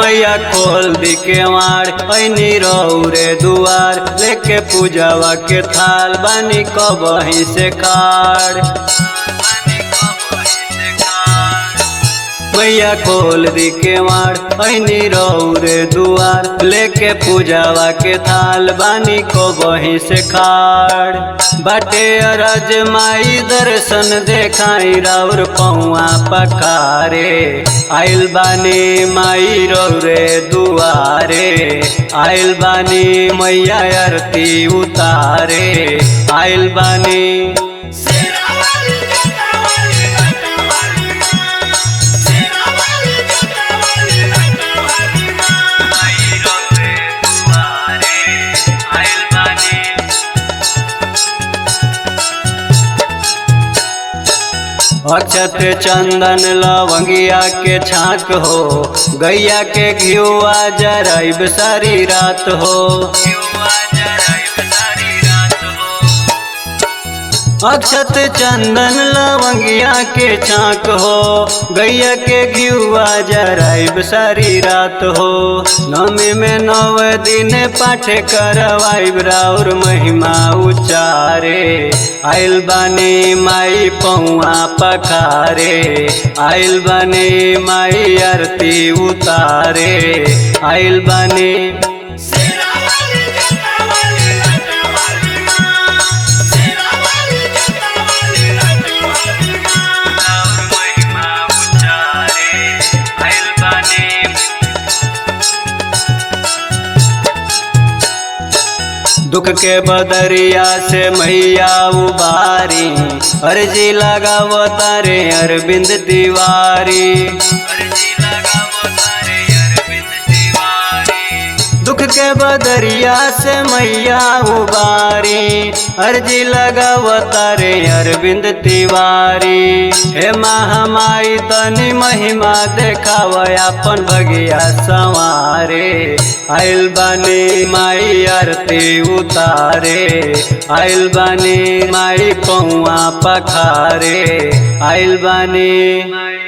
मैया खोल दी केवाड़ ऐनी रौरे दुआर लेके पूजावा के थाल बानी कबही से खाड़। मैया खोल दी केवाड़ ऐनी रौरे दुआर लेके पूजावा के थाल बानी कबही से खाड़। बाटे अरज माई दर्शन देखाई राउर पौआ पखारे आइल बानी माई रौरे दुआरे आइल बानी मैया आरती उतारे आइल बानी। अक्षत चंदन लवंगिया के छाक हो गैया के घिउआ जराइब सारी रात हो। अक्षत चंदन लवंगिया के छाक हो गैया के घिउआ जराइब सारी रात हो। नवमी में 9 दिन पाठ करवाइब राउर महिमा उचारे आइल बानी माई पौआ पखारे आइल बानी माई आरती उतारे आइल बानी। दुख के बदरिया से मैया उबारी अर्जी लगावतारे अरविंद तिवारी। दुख के बदरिया से मैया उबारी अर्जी लगावतारे अरविंद तिवारी। हे महामाई तनी महिमा देखाव अपन भगिया संवारे आइल बानी माई आरती उतारे आइल बानी माई पौआ पखारे आइल बानी।